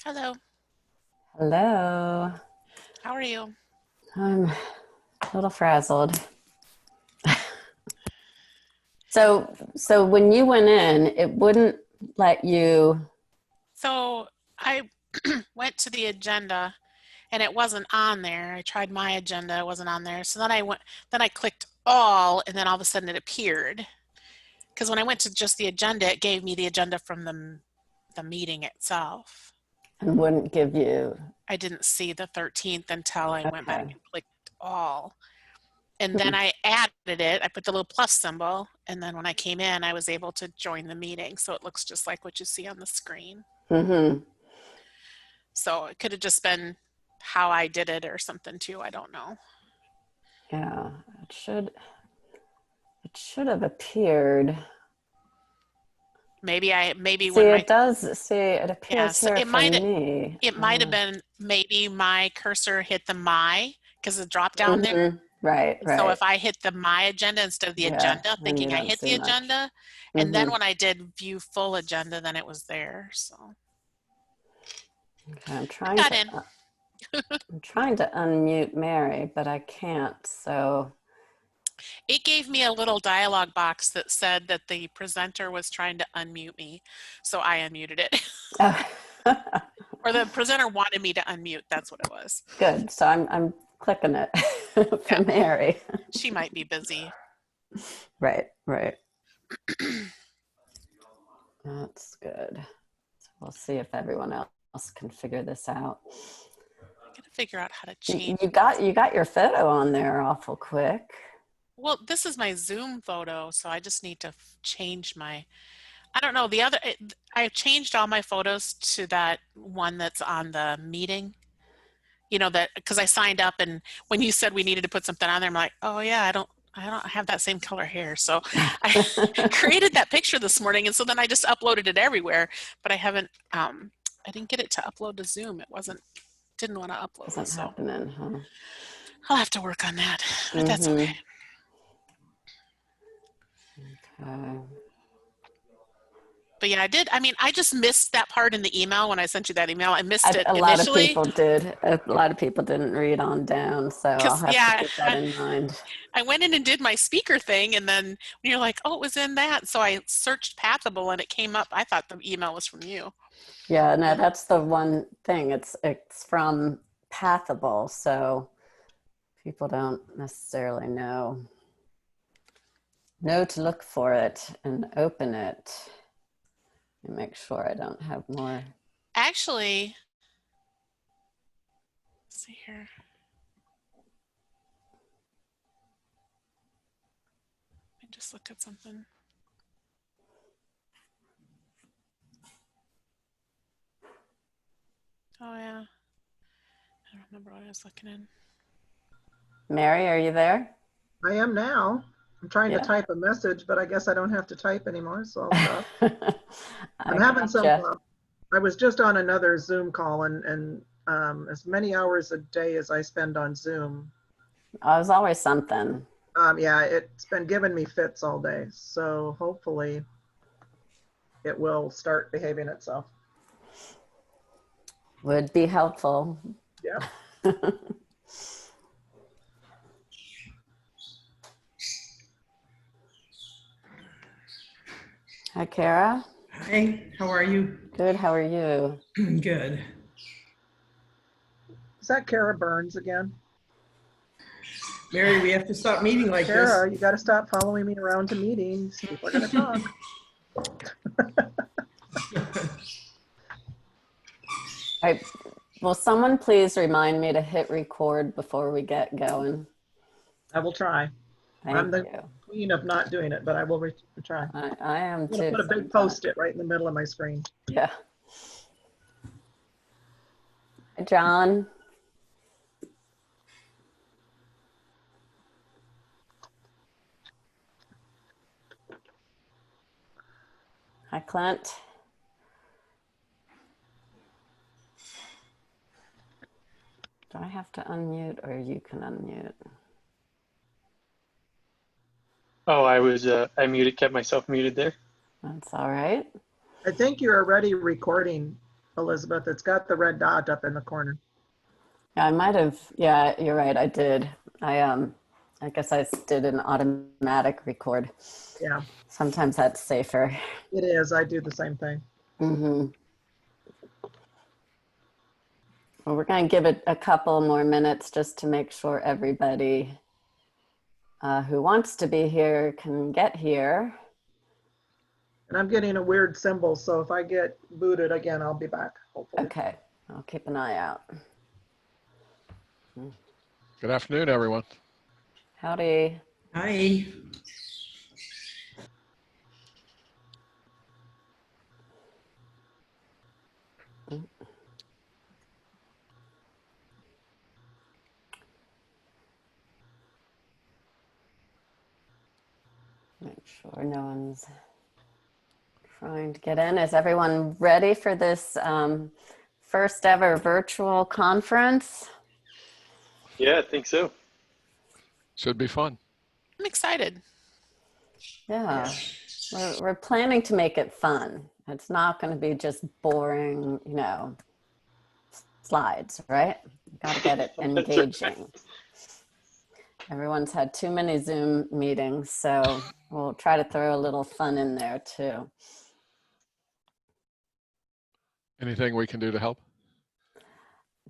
Hello, Hello. how are you? I'm a little frazzled. So when you went in, it wouldn't let you. So I went to the agenda and it wasn't on there. I tried my agenda, it wasn't on there. So then I clicked all, and then all of a sudden it appeared. Because when I went to just the agenda, it gave me the agenda from the meeting itself. And wouldn't give you. I didn't see the 13th until I went back Okay. and clicked all. And then Hmm. I added it. I put the little plus symbol, and then when I came in, I was able to join the meeting. So it looks just like what you see on the screen. Hmm. So it could have just been how I did it or something too. I don't know. Yeah, it should have appeared. Maybe See, when my it does. See, it yeah, appears so here for me. it might have been maybe my cursor hit the my because the drop down there. Right, And so right. if I hit the my agenda instead of the Yeah, agenda, and you thinking I don't hit see the much. agenda, and Hmm. then when I did view full agenda, then it was there. So Okay, I got in. I'm trying to unmute Mary, but I can't. So. It gave me a little dialog box that said that the presenter was trying to unmute me, so I unmuted it. Or the presenter wanted me to unmute. That's what it was. Good. So I'm clicking it Yeah, for Mary. she might be busy. Right, right. That's good. So we'll see if everyone else can figure this out. I gotta figure out how to You, change you this. got you got your photo on there awful quick. Well, this is my Zoom photo, so I just need to change my. I don't know. I changed all my photos to that one that's on the meeting. You know that because I signed up, and when you said we needed to put something on there, I'm like, oh yeah, I don't have that same color hair. So I created that picture this morning, and so then I just uploaded it everywhere. But I didn't get it to upload to Zoom. It wasn't didn't want to upload. Isn't So happening, huh? I'll have to work on that, but that's okay. Mm-hmm. Okay. But yeah, I did. I mean, I just missed that part in the email when I sent you that email. I missed it A lot of initially people did. A lot of people didn't read on down, so I'll because, have to yeah, keep that in mind. I went in and did my speaker thing. And then when you're like, oh, it was in that. So I searched Pathable and it came up. I thought the email was from you. Yeah, no, Yeah. that's the one thing. It's from Pathable, so people don't necessarily know to look for it and open it and make sure I don't have more. Actually, let's see here. Let me just look at something. Oh, yeah. I don't remember what I was looking in. Mary, are you there? I am now. I'm trying to Yeah. type a message, but I guess I don't have to type anymore, so I'll stop. I'm I having some, gotcha. I was just on another Zoom call and as many hours a day as I spend on Zoom, Oh, there's always something. yeah, it's been giving me fits all day. So hopefully it will start behaving itself. Would be helpful. Yeah. Hi, Kara. Hi, how are you? Good. How are you? Good. Is that Kara Burns again? Mary, we have to stop meeting like this. Kara, you got to stop following me around to meetings. People are going to talk. All right. Will someone please remind me to hit record before we get going? I will try. I'm Thank the you. queen of not doing it, but I will try. I'm I am going to too put a big sometimes. post-it right in the middle of my screen. Yeah. Hi, John. Hi, Clint. Do I have to unmute or you can unmute? Oh, I muted, kept myself muted there. That's all right. I think you're already recording, Elizabeth. It's got the red dot up in the corner. Yeah, I might have. Yeah, you're right. I did. I guess I did an automatic record. Yeah, Sometimes that's safer. it is. I do the same thing. Mm-hmm. Well, we're going to give it a couple more minutes just to make sure everybody who wants to be here can get here. And I'm getting a weird symbol, so if I get booted again, I'll be back, hopefully. Okay, I'll keep an eye out. Good afternoon, everyone. Howdy. Hi. Make sure no one's trying to get in. Is everyone ready for this first ever virtual conference? Yeah, I think so. Should be fun. I'm excited. Yeah, we're planning to make it fun. It's not going to be just boring, slides, right? Got to get it That's right. engaging. Everyone's had too many Zoom meetings, so we'll try to throw a little fun in there too. Anything we can do to help?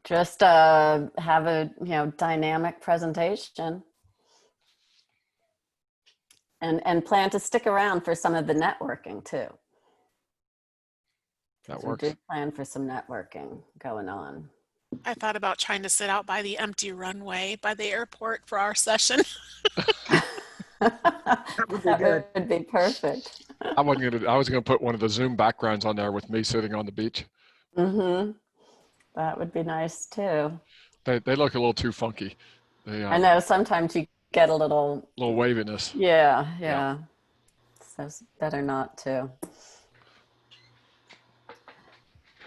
Just have a dynamic presentation, and plan to stick around for some of the networking too. That So works. do plan for some networking going on. I thought about trying to sit out by the empty runway by the airport for our session. That would be good. Would be perfect. I was gonna put one of the Zoom backgrounds on there with me sitting on the beach. Mm-hmm. That would be nice too. They look a little too funky. They I know sometimes you get a little, little waviness. yeah. So it's better not to.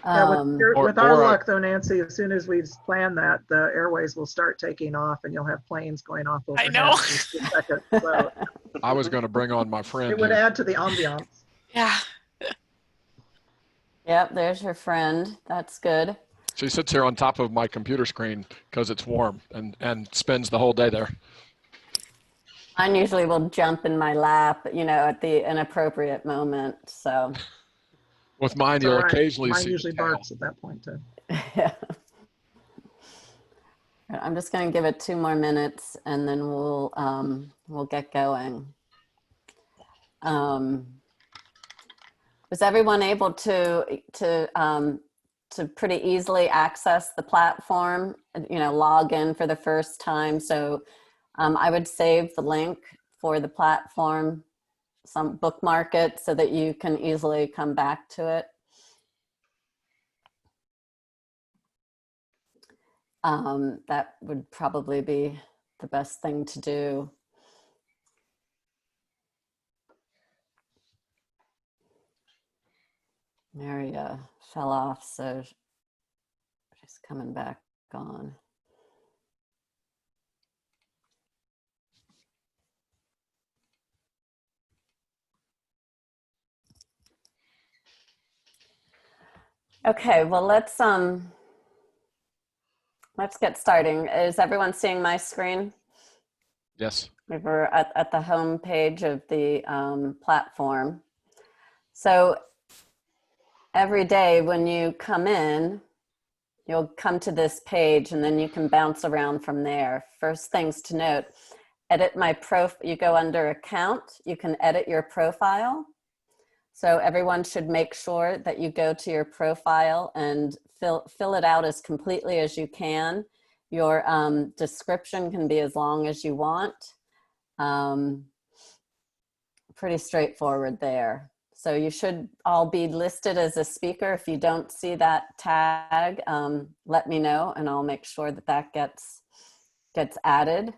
Yeah, with our or, luck though, Nancy, as soon as we plan that, the airways will start taking off and you'll have planes going off I overhead. know. in just a second. So I was gonna bring on my friend it would here. add to the ambiance. Yeah. Yep, there's your friend. That's good. She sits here on top of my computer screen because it's warm and spends the whole day there. Mine usually will jump in my lap, at the inappropriate moment. So, With mine, It's you'll all right. occasionally Mine see usually the tail. barks at that point too. yeah. I'm just going to give it 2 more minutes, and then we'll get going. Was everyone able to pretty easily access the platform? Log in for the first time. So I would save the link for the platform, some bookmark it so that you can easily come back to it. That would probably be the best thing to do. Mary fell off, so she's coming back on. Okay, well, let's get starting. Is everyone seeing my screen? Yes. We're at the home page of the platform. So every day when you come in, you'll come to this page and then you can bounce around from there. First things to note, you go under account, you can edit your profile. So everyone should make sure that you go to your profile and fill it out as completely as you can. Your description can be as long as you want. Pretty straightforward there. So you should all be listed as a speaker. If you don't see that tag, let me know and I'll make sure that gets added.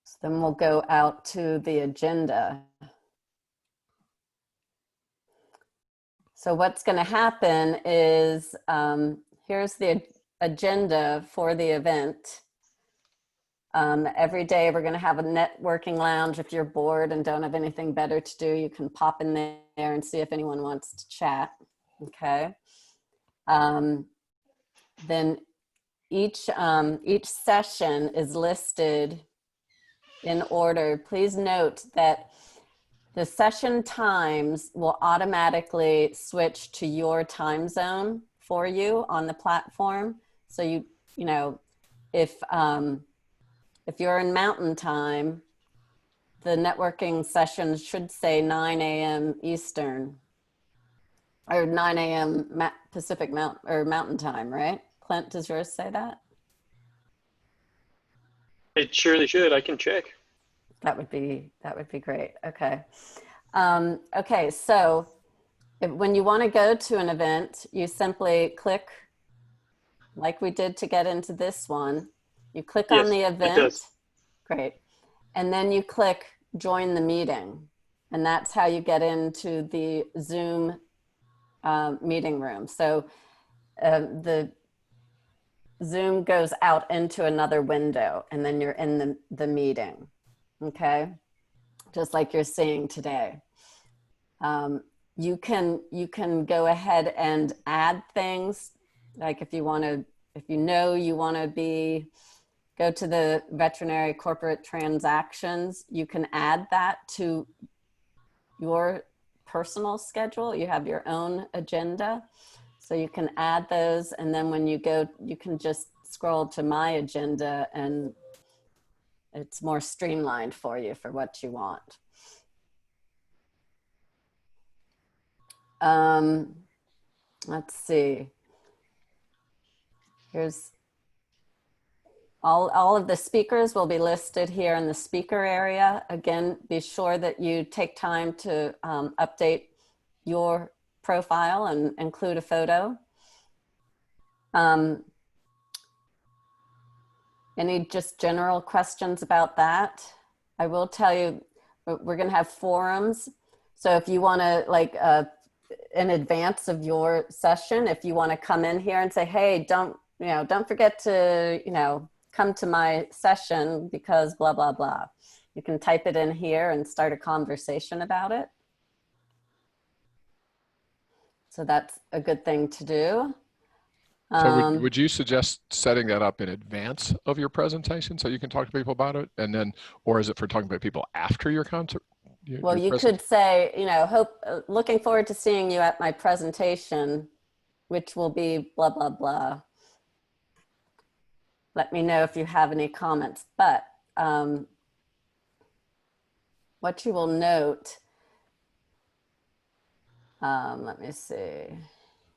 So then we'll go out to the agenda. So what's going to happen is, here's the agenda for the event. Every day we're going to have a networking lounge. If you're bored and don't have anything better to do, you can pop in there and see if anyone wants to chat. Okay. Then each session is listed in order. Please note that the session times will automatically switch to your time zone for you on the platform. So you know, if you're in Mountain Time, the networking sessions should say 9 a.m. Eastern or 9 a.m. Pacific Mountain Time, right? Clint, does yours say that? It surely should. I can check. That would be great. Okay. Okay. So when you want to go to an event, you simply click, like we did to get into this one. You click on Yes, the it event. does. Great. And then you click join the meeting. And that's how you get into the Zoom meeting room. So the Zoom goes out into another window and then you're in the meeting. Okay. Just like you're seeing today. You can go ahead and add things. Like if you want to, if you know you want to go to the veterinary corporate transactions, you can add that to your personal schedule. You have your own agenda. So you can add those. And then when you go, you can just scroll to my agenda and it's more streamlined for you for what you want. Let's see. Here's all of the speakers will be listed here in the speaker area. Again, be sure that you take time to update your profile and include a photo. Any just general questions about that? I will tell you, we're going to have forums. So if you want to, like, in advance of your session, if you want to come in here and say, hey, don't forget to, come to my session because blah, blah, blah. You can type it in here and start a conversation about it. So that's a good thing to do. So would you suggest setting that up in advance of your presentation so you can talk to people about it? And then, or is it for talking to people after your concert? Well, you could say, looking forward to seeing you at my presentation, which will be blah, blah, blah. Let me know if you have any comments. But what you will note, let me see,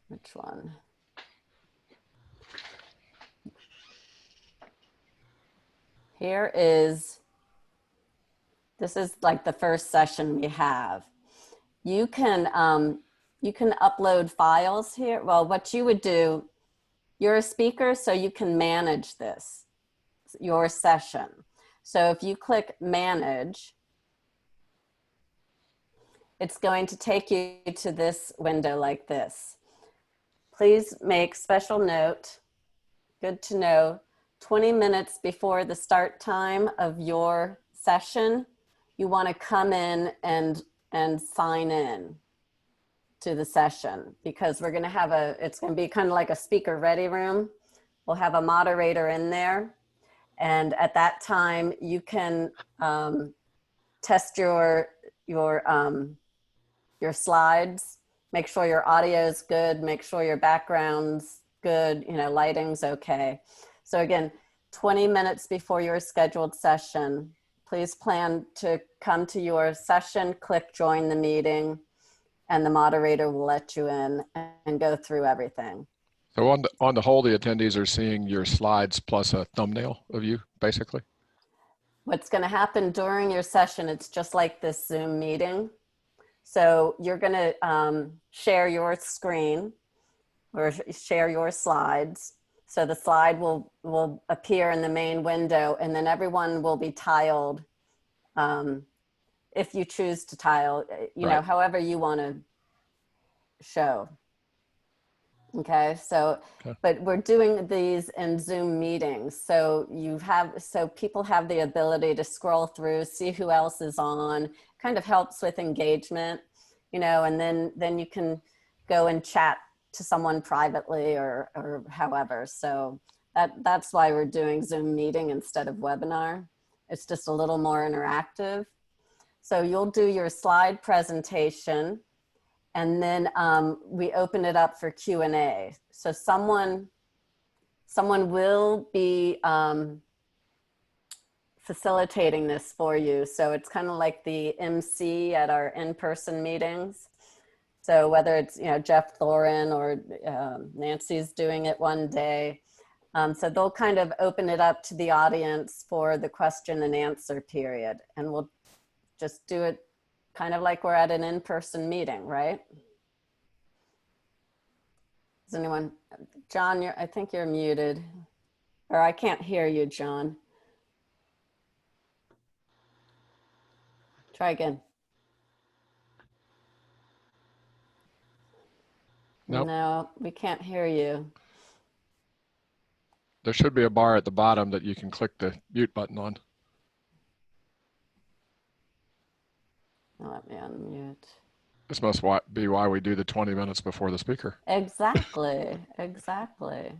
which one? Here is, this is like the first session we have. You can upload files here. Well, what you would do, you're a speaker, so you can manage this, your session. So if you click manage, it's going to take you to this window like this. Please make special note, good to know, 20 minutes before the start time of your session, you want to come in and sign in to the session, because we're going to have it's going to be kind of like a speaker ready room. We'll have a moderator in there. And at that time you can test your slides, make sure your audio is good, make sure your background's good, lighting's okay. So again, 20 minutes before your scheduled session, please plan to come to your session, click join the meeting, and the moderator will let you in and go through everything. So on the whole, the attendees are seeing your slides plus a thumbnail of you, basically? What's going to happen during your session, it's just like this Zoom meeting. So you're going to share your screen or share your slides. So the slide will appear in the main window, and then everyone will be tiled. If you choose to tile, Right. however you want to show. Okay, so, Okay. but we're doing these in Zoom meetings. So so people have the ability to scroll through, see who else is on, kind of helps with engagement, and then you can go and chat to someone privately or however. So that's why we're doing Zoom meeting instead of webinar. It's just a little more interactive. So you'll do your slide presentation, and then we open it up for Q&A. So someone will be facilitating this for you. So it's kind of like the MC at our in-person meetings. So whether it's, Jeff Thorin or Nancy's doing it one day. So they'll kind of open it up to the audience for the question and answer period. And we'll just do it kind of like we're at an in-person meeting, right? Does anyone, John, I think you're muted, or I can't hear you, John. Try again. Nope. No, we can't hear you. There should be a bar at the bottom that you can click the mute button on. Let me unmute. This must be why we do the 20 minutes before the speaker. Exactly, exactly.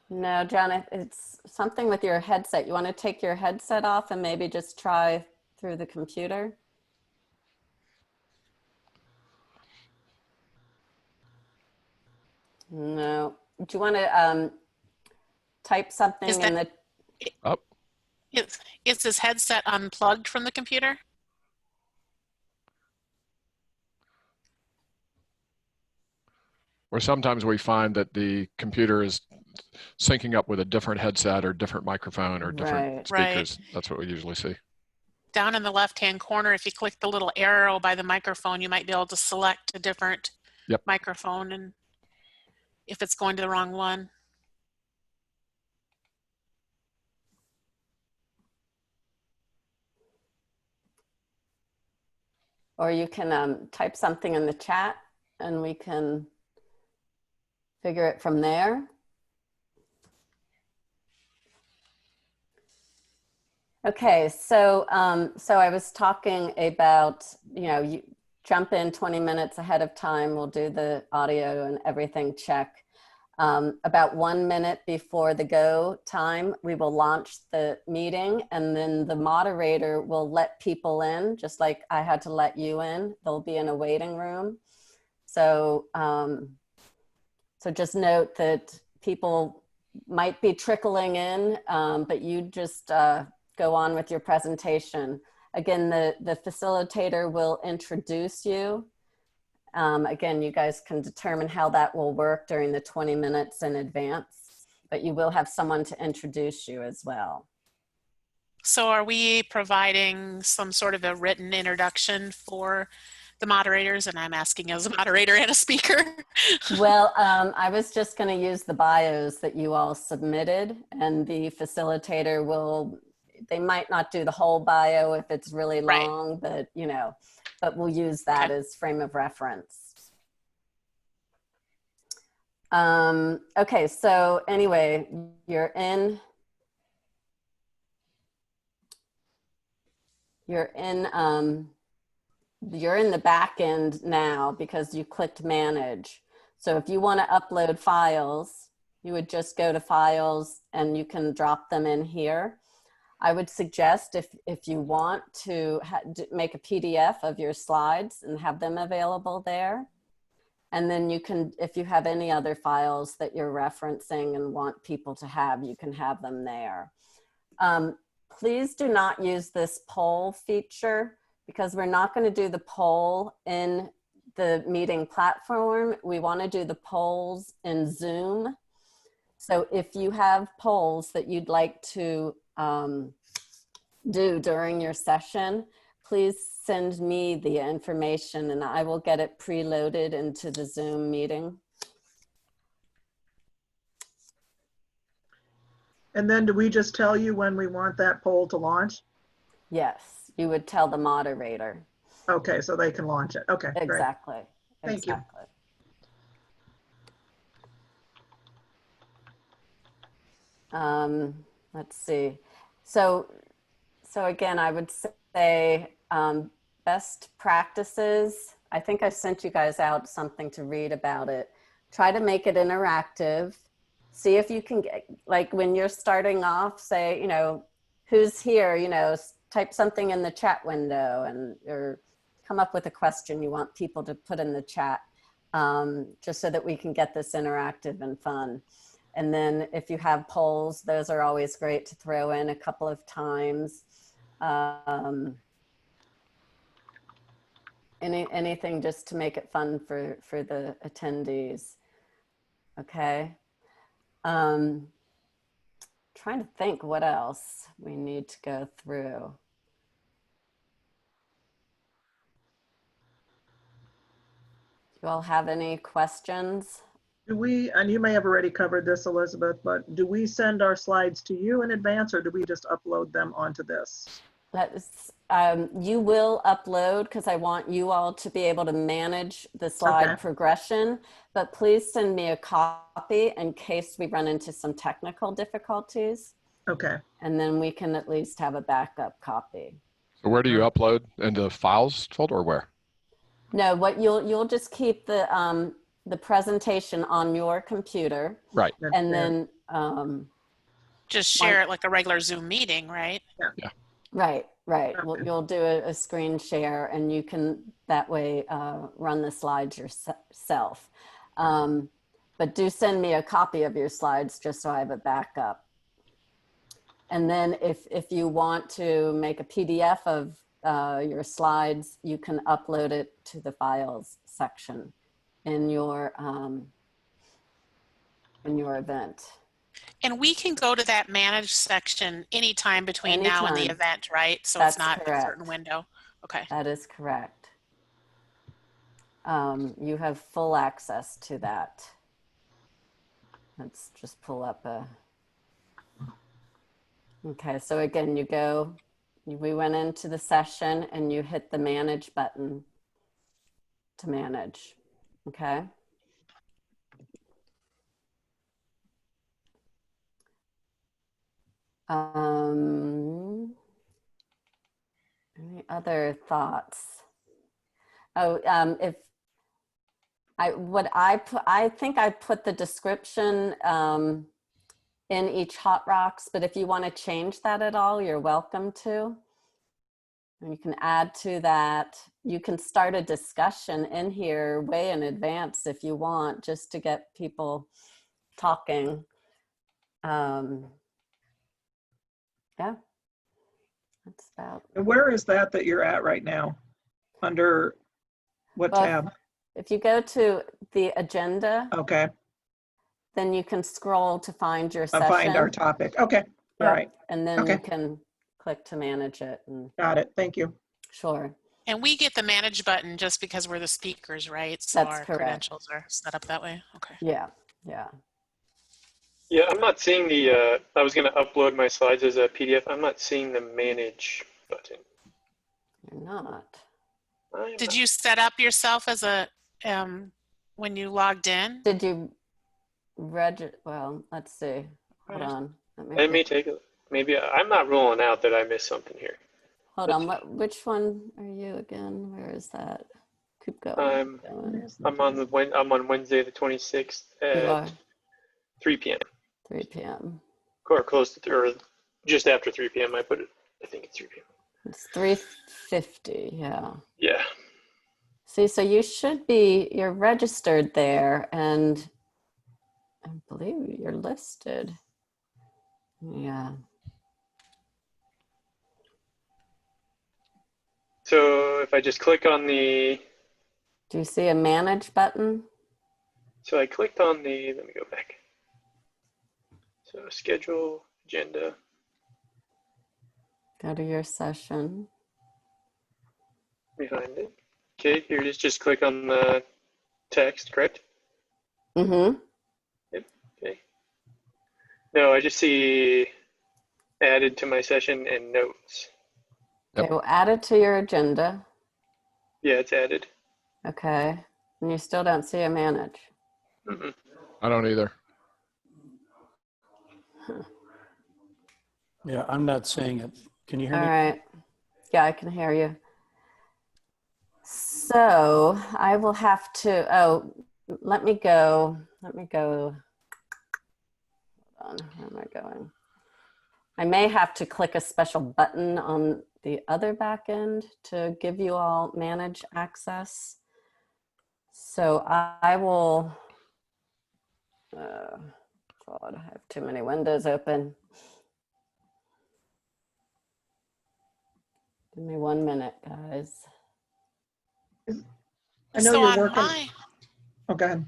No, John, it's something with your headset. You want to take your headset off and maybe just try through the computer? No. Do you want to type something Is in the... Up. Is this headset unplugged from the computer? Or sometimes we find that the computer is syncing up with a different headset or different microphone or different Right. speakers. That's what we usually see. Down in the left-hand corner, if you click the little arrow by the microphone, you might be able to select a different microphone, and if it's going to the wrong one. Or you can type something in the chat and we can figure it from there. Okay, so so I was talking about, you jump in 20 minutes ahead of time. We'll do the audio and everything check. About 1 minute before the go time, we will launch the meeting, and then the moderator will let people in, just like I had to let you in. They'll be in a waiting room. So, so just note that people might be trickling in, but you just go on with your presentation. Again, the facilitator will introduce you. Again, you guys can determine how that will work during the 20 minutes in advance, but you will have someone to introduce you as well. So are we providing some sort of a written introduction for the moderators? And I'm asking as a moderator and a speaker. Well, I was just going to use the bios that you all submitted, and the facilitator will, they might not do the whole bio if it's really long, but but we'll use that as frame of reference. Okay, so anyway, you're in the back end now because you clicked manage. So if you want to upload files, you would just go to files and you can drop them in here. I would suggest if you want to make a PDF of your slides and have them available there. And then you can, if you have any other files that you're referencing and want people to have, you can have them there. Please do not use this poll feature because we're not going to do the poll in the meeting platform. We want to do the polls in Zoom. So if you have polls that you'd like to do during your session, please send me the information and I will get it preloaded into the Zoom meeting. And then do we just tell you when we want that poll to launch? Yes, you would tell the moderator. Okay, so they can launch it. Okay, great. Exactly. Thank you. Let's see. So again, I would say best practices. I think I sent you guys out something to read about it. Try to make it interactive. See if you can get, like when you're starting off, say, you know, who's here, you know, type something in the chat window and or come up with a question you want people to put in the chat, just so that we can get this interactive and fun. And then if you have polls, those are always great to throw in a couple of times. Anything just to make it fun for the attendees. Okay. Trying to think what else we need to go through. Do you all have any questions? Do we, and you may have already covered this, Elizabeth, but do we send our slides to you in advance or do we just upload them onto this? You will upload because I want you all to be able to manage the slide Okay. progression, but please send me a copy in case we run into some technical difficulties, Okay. and then we can at least have a backup copy. So where do you upload? Into files folder or where? No, what you'll just keep the presentation on your computer, Right. and then Just share it like a regular Zoom meeting, right? right. Okay. You'll do a screen share, and you can that way run the slides yourself. But do send me a copy of your slides just so I have a backup. And then if you want to make a PDF of your slides, you can upload it to the files section in your event. And we can go to that manage section anytime between now and the Anytime. event, right? So That's it's not a certain correct. window. Okay. That is correct. You have full access to that. Let's just pull up a. Okay, so again, we went into the session and you hit the manage button to manage. Okay. Any other thoughts? Oh, I think I put the description in each Hot Rocks, but if you want to change that at all, you're welcome to. And you can add to that. You can start a discussion in here way in advance if you want, just to get people talking. Yeah, that's about. And where is that you're at right now? Under what Well, tab? If you go to the agenda, Okay. then you can scroll to find your session. Find our topic. Okay. All Yep. right. And then Okay. you can click to manage it. And Got it. Thank you. sure. And we get the manage button just because we're the speakers, right? So That's our correct. credentials are set up that way. Okay. Yeah. Yeah. Yeah, I'm not seeing the, I was going to upload my slides as a PDF. I'm not seeing the manage button. You're not. Did you set up yourself as a, when you logged in? Did you register? Well, let's see. Hold on. Let me take a, maybe, I'm not ruling out that I missed something here. Hold on. Which one are you again? Where is that? Keep going. I'm on Wednesday the 26th You at are 3 p.m. 3 p.m. or close to, or just after 3 p.m. I put it, I think it's 3 p.m. It's 3:50. Yeah. Yeah. See, so you're registered there, and I believe you're listed. Yeah. So if I just click on the, Do you see a manage button? so I clicked on the, let me go back. So schedule, agenda. Go to your session. Behind it. Okay, here it is. Just click on the text, correct? Mm-hmm. Yep. Okay. No, I just see added to my session and notes. Okay, well, add it to your agenda. Yeah, it's added. Okay. And you still don't see a manage. Mm-mm. I don't either. Yeah, I'm not seeing it. Can you hear All me? right. Yeah, I can hear you. So I will have to, let me go. Hold on, where am I going? I may have to click a special button on the other back end to give you all manage access. So I will, God, I have too many windows open. Give me 1 minute, guys. I know So you're on working. my, Oh, go ahead.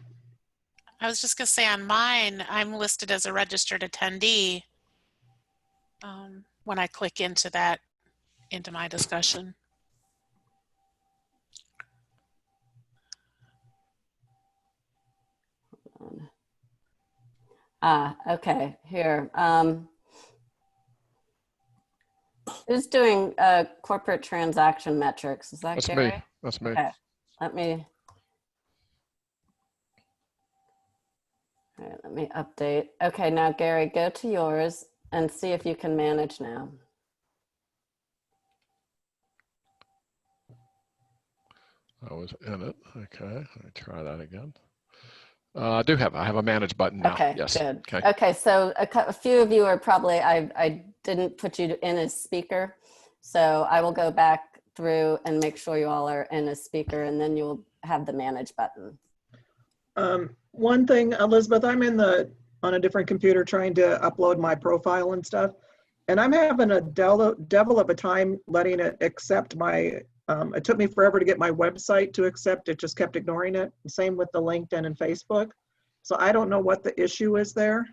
I was just gonna say on mine, I'm listed as a registered attendee when I click into that, into my discussion. Okay, here. Who's doing corporate transaction metrics? Is that That's Gary? me. That's me. Okay, let me. All right, let me update. Okay, now Gary, go to yours and see if you can manage now. I was in it. Okay, let me try that again. I have a manage button now. Okay, Yes. good. Okay. Okay, so a few of you are probably, I didn't put you in as speaker, so I will go back through and make sure you all are in as speaker, and then you'll have the manage button. One thing, Elizabeth, I'm on a different computer trying to upload my profile and stuff, and I'm having a devil of a time letting it accept my, it took me forever to get my website to accept, it just kept ignoring it. Same with the LinkedIn and Facebook. So I don't know what the issue is there,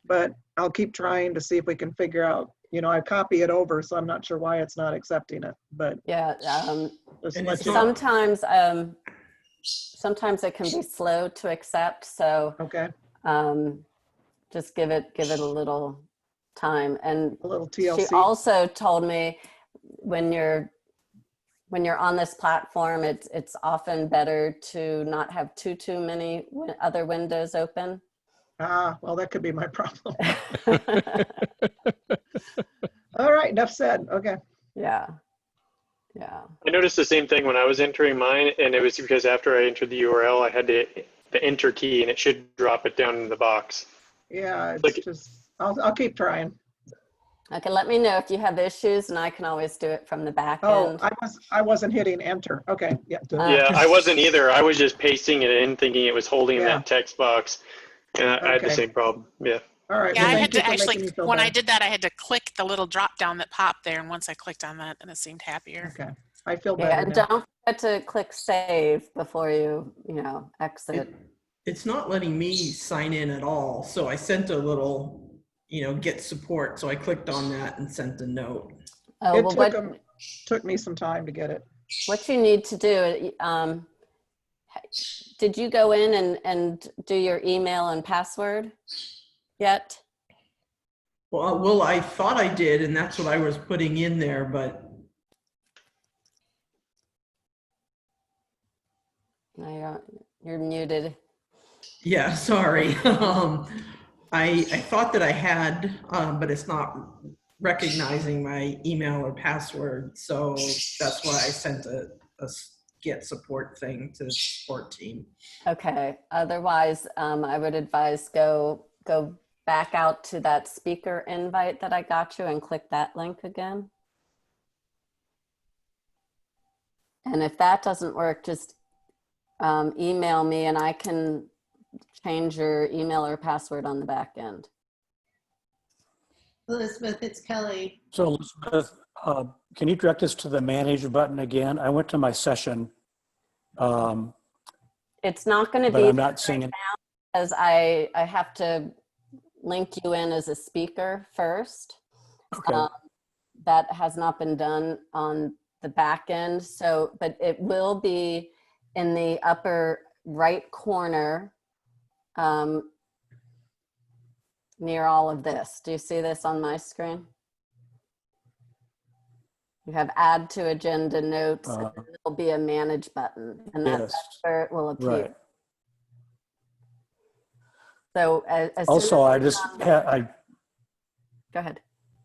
but I'll keep trying to see if we can figure out, I copy it over, so I'm not sure why it's not accepting it, but Yeah, just And let it's you know. sometimes it can be slow to accept, so Okay, just give it a little time. And a little she TLC. also told me when you're on this platform, it's often better to not have too many other windows open. Well, that could be my problem. All right, enough said. Okay. Yeah. I noticed the same thing when I was entering mine, and it was because after I entered the URL, I had the enter key, and it should drop it down in the box. Yeah, it's Like- just, I'll keep trying. Okay, let me know if you have issues, and I can always do it from the back Oh, end. I wasn't hitting enter. Okay, yeah. Yeah, I wasn't either. I was just pasting it in, thinking it was holding Yeah. that text box, and I had the Okay. same problem. Yeah. All right. Yeah, well, I thank had you to for making actually, me feel when I better. did that, I had to click the little drop down that popped there. And once I clicked on that, then it seemed happier. Okay, I feel Yeah, better and now. don't forget to click save before you exit. It's not letting me sign in at all. So I sent a little, get support. So I clicked on that and sent a note. Oh, It well, took me some time to get it. what you need to do, did you go in and do your email and password yet? Well, I thought I did, and that's what I was putting in there, but No, you're muted. yeah, sorry. I thought that I had, but it's not recognizing my email or password. So that's why I sent a get support thing to the support team. Okay, otherwise, I would advise go back out to that speaker invite that I got you and click that link again. And if that doesn't work, just email me and I can change your email or password on the back end. Elizabeth, it's Kelly. So Elizabeth, can you direct us to the manage button again? I went to my session, It's not going to but be I'm not seeing it. because I have to link you in as a speaker first. Okay. That has not been done on the back end. So, but it will be in the upper right corner near all of this. Do you see this on my screen? You have add to agenda notes, and then there'll be a manage button, and that's Yes, where it will appear. right. So as soon Also, as I go ahead.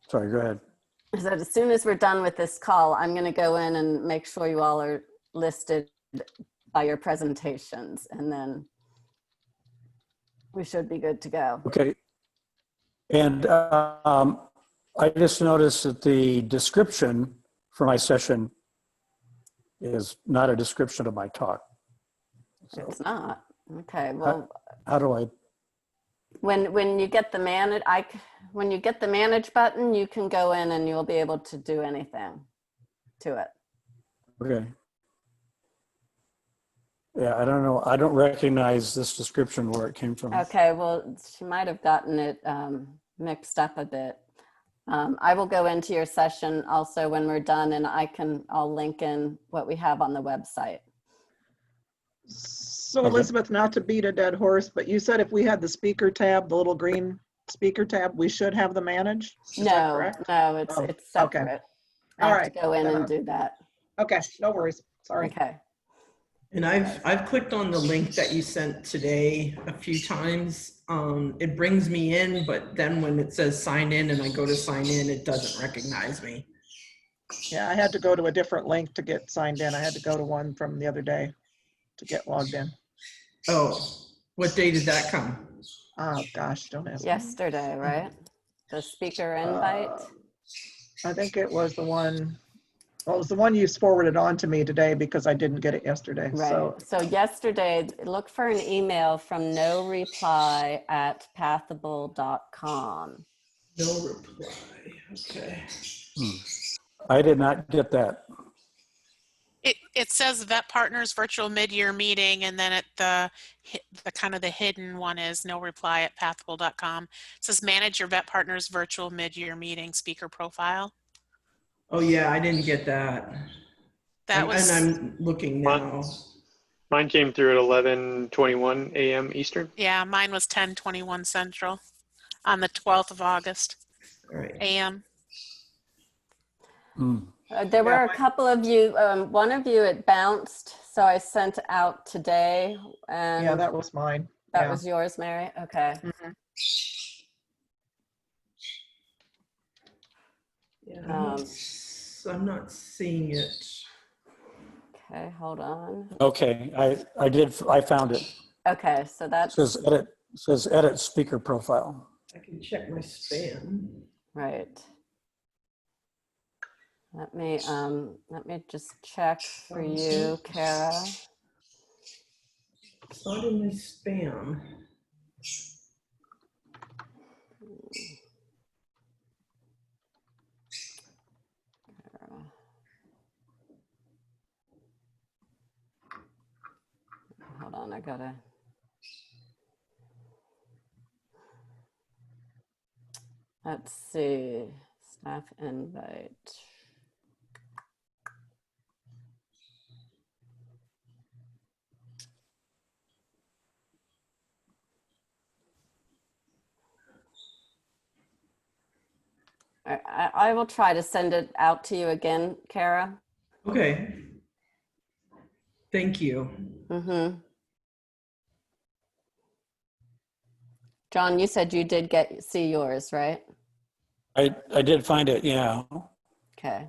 sorry, go ahead. So as soon as we're done with this call, I'm going to go in and make sure you all are listed by your presentations, and then we should be good to go. Okay. And I just noticed that the description for my session is not a description of my talk. So It's not. Okay, well, how do I, when you get the when you get the manage button, you can go in and you'll be able to do anything to it. okay. Yeah, I don't know. I don't recognize this description where it came from. Okay, well, she might have gotten it mixed up a bit. I will go into your session also when we're done, and I'll link in what we have on the website. So Okay. Elizabeth, not to beat a dead horse, but you said if we had the speaker tab, the little green speaker tab, we should have the manage? Is that No, correct? no, it's Oh, it's okay. separate. I All have right. to go in and do that. Okay, no worries. Sorry. Okay. And I've clicked on the link that you sent today a few times. It brings me in, but then when it says sign in and I go to sign in, it doesn't recognize me. Yeah, I had to go to a different link to get signed in. I had to go to one from the other day to get logged in. Oh, what day did that come? Oh, gosh, don't ask me. Yesterday, right? The speaker invite. I think it was the one, well, it was the one you forwarded on to me today because I didn't get it yesterday. Right. So yesterday, look for an email from noreply@pathable.com. No reply. Okay. I did not get that. It says Vet Partners virtual mid-year meeting, and then at the kind of the hidden one is no reply at pathable.com. It says manage your Vet Partners virtual mid-year meeting speaker profile. Oh yeah, I didn't get that. That was, And I'm looking now. Mine came through at 11:21 a.m. Eastern. yeah, mine was 10:21 Central on the 12th of August, All right. a.m. There were a couple of you, one of you, it bounced. So I sent out today, and Yeah, that was mine. that yeah. was yours, Mary? Okay. Yeah, I'm not seeing it. Okay, hold on. Okay, I found it. Okay, so that's Says edit speaker profile. I can check my spam. right. Let me just check for you, Kara. It's not in my spam. Hold on, I gotta. Let's see, staff invite. I will try to send it out to you again, Kara. Okay. Thank you. Mm-hmm. John, you said you did see yours, right? I did find it, yeah. Okay.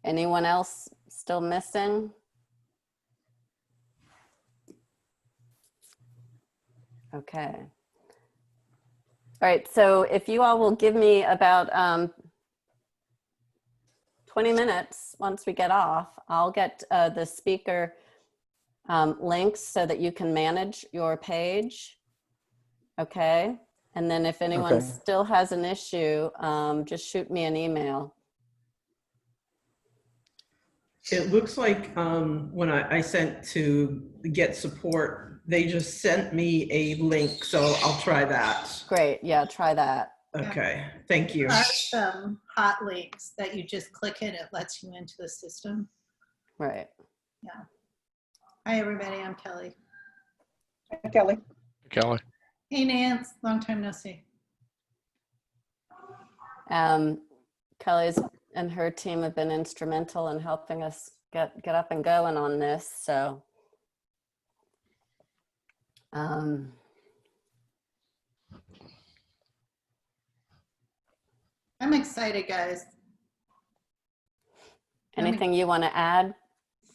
Anyone else still missing? Okay. All right, so if you all will give me about 20 minutes once we get off, I'll get the speaker links so that you can manage your page. Okay. And then if anyone Okay. still has an issue, just shoot me an email. It looks like when I sent to get support, they just sent me a link, so I'll try that. Great. Yeah, try that. Okay, thank you. There are some hot links that you just click and it lets you into the system. Right. Hi, everybody. I'm Kelly. Hi, Kelly. Kelly? Hey, Nance. Long time no see. Kelly's and her team have been instrumental in helping us get up and going on this. So, I'm excited, guys. anything you want to add,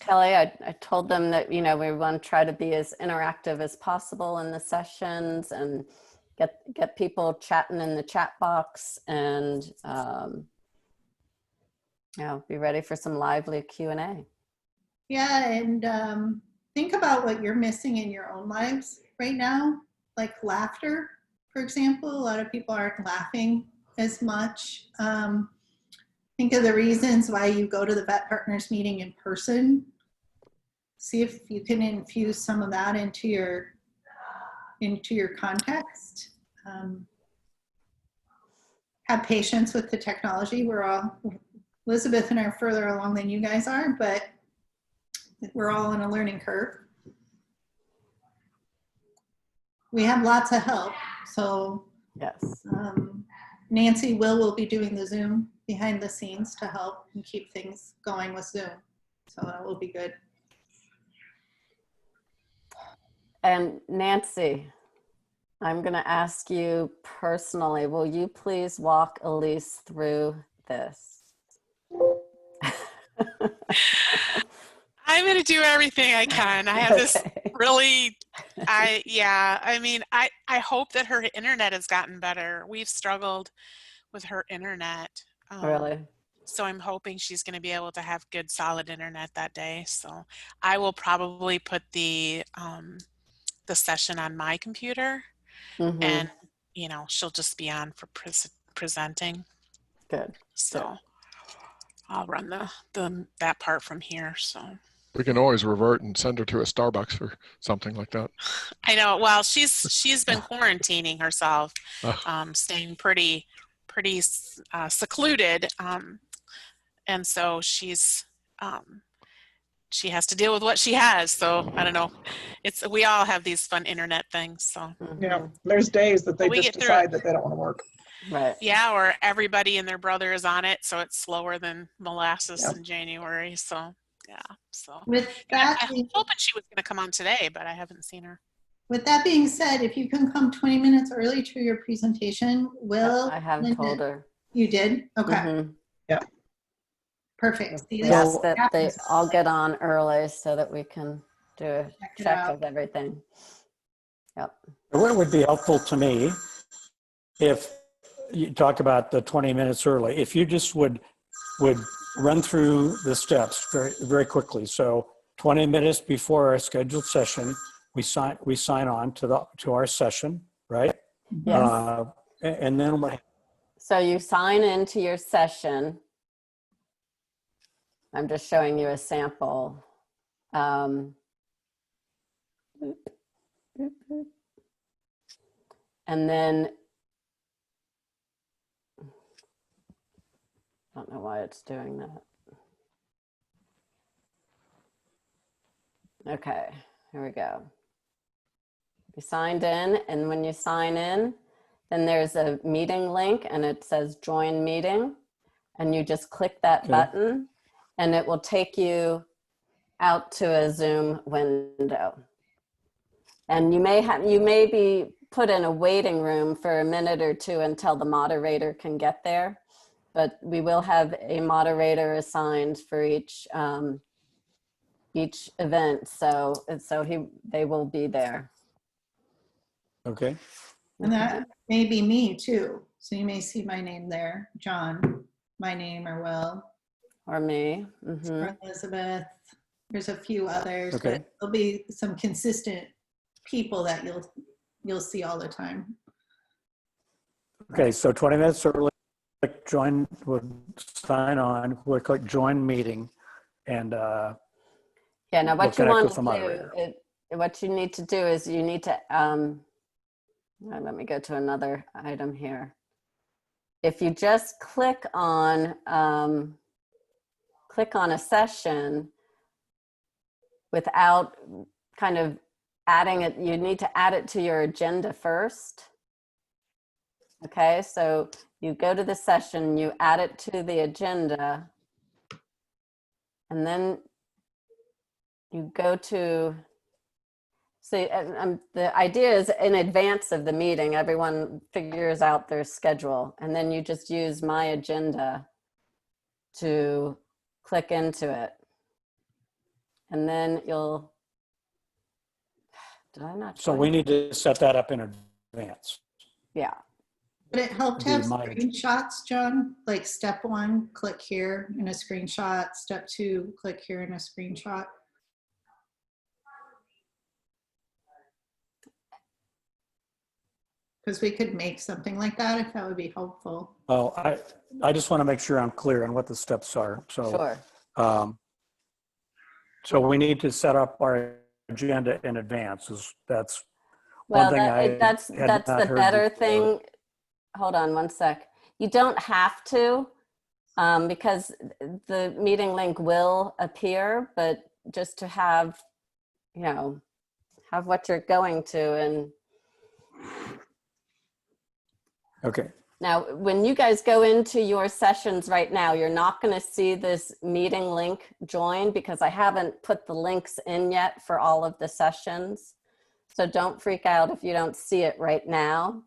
Kelly, I told them that, we want to try to be as interactive as possible in the sessions and get people chatting in the chat box and, be ready for some lively Q&A. Yeah, and think about what you're missing in your own lives right now, like laughter, for example. A lot of people aren't laughing as much. Think of the reasons why you go to the Vet Partners meeting in person. See if you can infuse some of that into your context. Have patience with the technology. Elizabeth and I are further along than you guys are, but we're all on a learning curve. We have lots of help. So Yes. Nancy will be doing the Zoom behind the scenes to help and keep things going with Zoom. So that will be good. And Nancy, I'm going to ask you personally, will you please walk Elise through this? I'm going to do everything I can. I have this really, I mean, I hope that her internet has gotten better. We've struggled with her internet. Really? So I'm hoping she's going to be able to have good, solid internet that day. So I will probably put the session on my computer, Mm-hmm. and she'll just be on for presenting. Good. So Good. I'll run that part from here. So we can always revert and send her to a Starbucks or something like that. I know. Well, she's been quarantining herself, staying pretty secluded, and so she has to deal with what she has. So I don't know. We all have these fun internet things. So Yeah, there's days that they we just get through decide it. that they don't want to work. Right. Yeah, or everybody and their brother is on it, so it's slower than molasses Yeah. in January. So yeah. So With that, I'm hoping she was going to come on today, but I haven't seen her. with that being said, if you can come 20 minutes early to your presentation, I have told her. You did? Okay. Mm-hmm. Yeah. Perfect. See, this Yes, that they happens. all get on early so that we can do a Check it check out. of everything. Yep. What would be helpful to me if you talk about the 20 minutes early, if you just would run through the steps very, very quickly. So 20 minutes before our scheduled session, we sign on to our session, right? Yes. And then what? So you sign into your session. I'm just showing you a sample. And then, I don't know why it's doing that. Okay, here we go. You signed in, and when you sign in, then there's a meeting link and it says join meeting, and you just click that button and it will take you out to a Zoom window. And you may be put in a waiting room for a minute or two until the moderator can get there, but we will have a moderator assigned for each event, so they will be there. Okay. And that may be me too. So you may see my name there, John, my name, or Will. Or me. Mm-hmm. Or Elizabeth. There's a few others, Okay. but there'll be some consistent people that you'll see all the time. Okay, so 20 minutes early, click join, would sign on, would click join meeting, and Yeah, now we'll what you connect want with the to moderator. do, what you need to do is you need to, let me go to another item here. If you just click on a session without kind of adding it, you need to add it to your agenda first. Okay, so you go to the session, you add it to the agenda, and then you go to, see, the idea is in advance of the meeting, everyone figures out their schedule, and then you just use my agenda to click into it. And then you'll, did I not? So join? we need to set that up in advance. Yeah. Would it help to have Be my- screenshots, John? Like step 1, click here in a screenshot. Step 2, click here in a screenshot. Because we could make something like that if that would be helpful. Well, I just want to make sure I'm clear on what the steps are. So, Sure. So we need to set up our agenda in advance. That's Well, one thing that's had that's not the heard better before. thing. Hold on one sec. You don't have to, because the meeting link will appear, but just to have, you know, have what you're going to. And Okay. now, when you guys go into your sessions right now, you're not going to see this meeting link join because I haven't put the links in yet for all of the sessions. So don't freak out if you don't see it right now.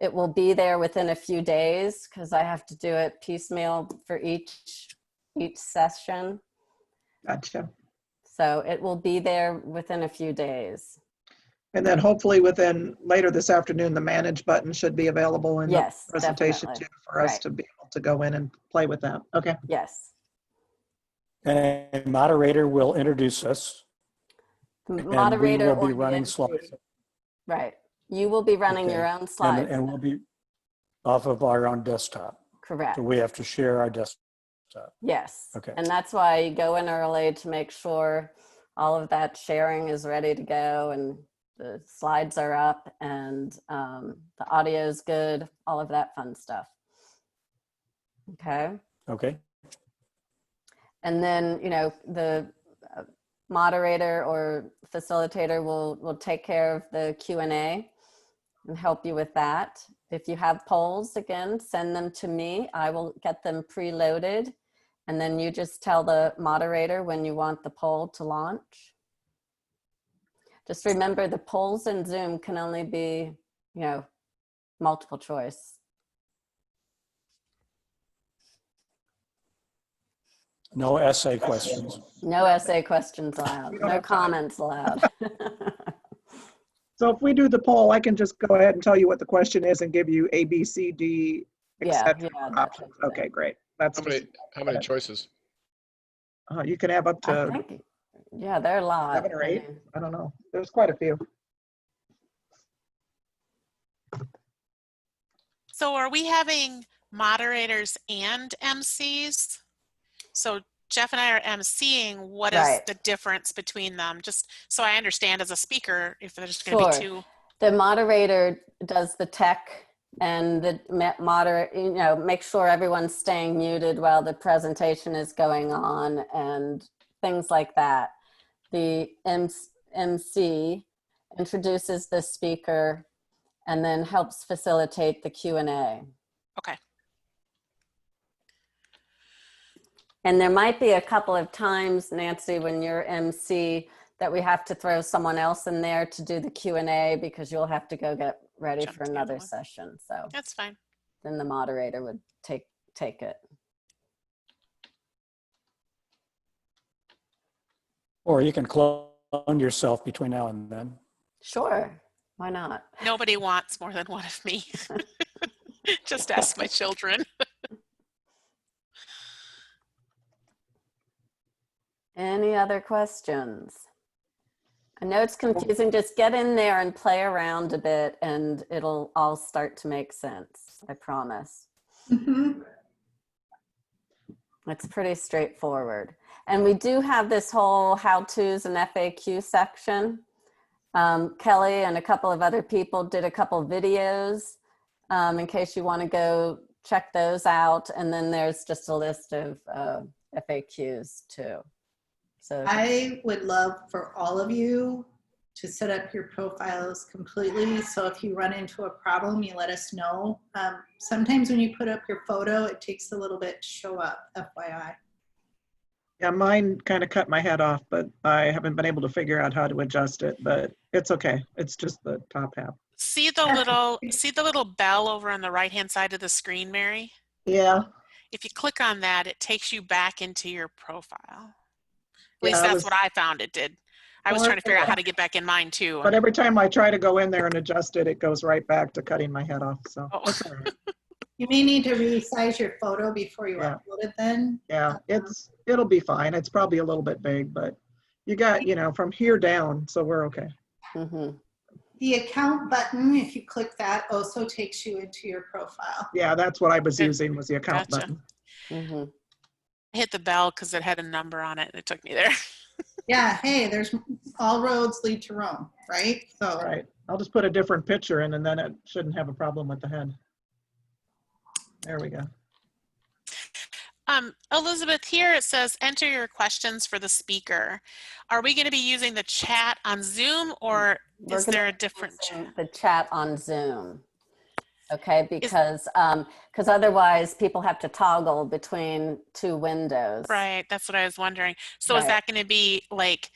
It will be there within a few days because I have to do it piecemeal for each session. Gotcha. So it will be there within a few days. And then hopefully within later this afternoon, the manage button should be available in Yes, the presentation definitely. too, for us Right. to be able to go in and play with that. Okay. Yes. And moderator will introduce us. Moderator And we will be or running the slides. right. You will be running your Okay. own slides. And we'll be off of our own desktop. Correct. So we have to share our desktop. Yes. Okay. And that's why you go in early to make sure all of that sharing is ready to go and the slides are up and the audio is good, all of that fun stuff. Okay. Okay. And then, you know, the moderator or facilitator will take care of the Q&A and help you with that. If you have polls, again, send them to me. I will get them preloaded. And then you just tell the moderator when you want the poll to launch. Just remember the polls in Zoom can only be, you know, multiple choice. No essay questions. No essay questions allowed. We don't No have time. comments allowed. So if we do the poll, I can just go ahead and tell you what the question is and give you A, B, C, D, Yeah, etc. yeah, that options. type of Okay, great. That's How many choices? you can have up I to think, yeah, there are a lot. 7 or 8. I mean, I don't know. There's quite a few. So are we having moderators and MCs? So Jeff and I are MCing. What is Right. the difference between them? Just so I understand as a speaker, if there's going to Sure. be 2. The moderator does the tech and the moderator, you know, make sure everyone's staying muted while the presentation is going on and things like that. The MC introduces the speaker and then helps facilitate the Q&A. Okay. And there might be a couple of times, Nancy, when you're MC, that we have to throw someone else in there to do the Q&A because you'll have to go get ready Jump for to the other another one. session. So That's fine. then the moderator would take it. Or you can clone yourself between now and then. Sure, why not? Nobody wants more than one of me. Just ask my children. Any other questions? I know it's confusing. Just get in there and play around a bit and it'll all start to make sense. I promise. Mhm. It's pretty straightforward. And we do have this whole how-tos and FAQ section. Kelly and a couple of other people did a couple videos in case you want to go check those out. And then there's just a list of FAQs too. So I would love for all of you to set up your profiles completely. So if you run into a problem, you let us know. Sometimes when you put up your photo, it takes a little bit to show up, FYI. Yeah, mine kind of cut my head off, but I haven't been able to figure out how to adjust it, but it's okay. It's just the top half. See the little bell over on the right-hand side of the screen, Mary? Yeah. If you click on that, it takes you back into your profile. least Yeah, that's what I found it did. I was Well, trying to figure out yeah. how to get back in mine too. But every time I try to go in there and adjust it, it goes right back to cutting my head off. So Oh. that's all right. You may need to resize your photo before you Yeah. upload it then. Yeah, it'll be fine. It's probably a little bit big, but you got, from here down, so we're okay. Mhm. The account button, if you click that, also takes you into your profile. Yeah, that's what I was Good. using was the account Gotcha. button. Mhm. I hit the bell because it had a number on it and it took me there. Yeah, hey, there's all roads lead to Rome, right? So All right, I'll just put a different picture in and then it shouldn't have a problem with the head. There we go. Elizabeth, here it says enter your questions for the speaker. Are we going to be using the chat on Zoom or We're is gonna there a be different using chat? the chat on Zoom. Okay, because otherwise people have to toggle between two windows. Right, that's what I was wondering. So is Right. that going to be like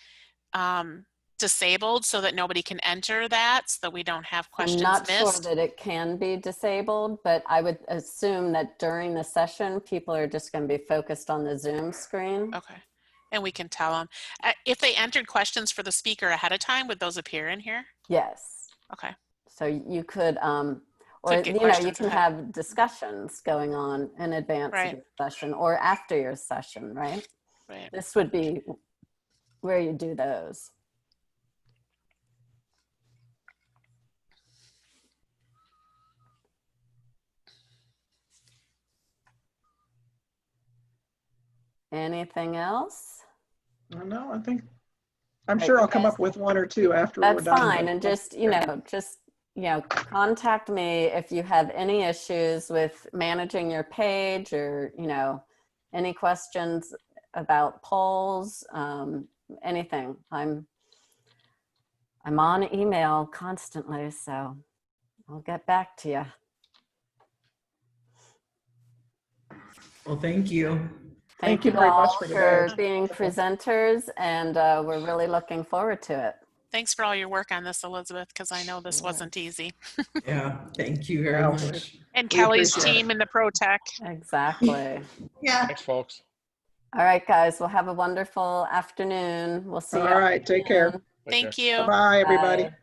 disabled so that nobody can enter that, so that we don't have questions I'm not sure missed? that it can be disabled, but I would assume that during the session, people are just going to be focused on the Zoom screen. Okay, and we can tell them. If they entered questions for the speaker ahead of time, would those appear in here? Yes. Okay, So you could, or Could get you questions can ahead. have discussions going on in advance Right. of your session or after your session, right? right. This would be where you do those. Anything else? No, I think, I'm Right, sure you I'll come guys- up with one or two after we're That's done. fine. but And let's- just contact me if you have any issues with managing your page or, any questions about polls, anything. I'm on email constantly, so I'll get back to you. Well, thank you. Thank you very much all for for today. being presenters, and we're really looking forward to it. Thanks for all your work on this, Elizabeth, because I know this Sure. wasn't easy. Yeah, thank you very Yeah, much. And We Kelly's appreciate team in the Pro Tech. Exactly. yeah. Thanks, folks. All right, guys. Well, have a wonderful afternoon. We'll see you. All right, take care. soon. Take care. Thank you. Bye-bye, everybody. Bye.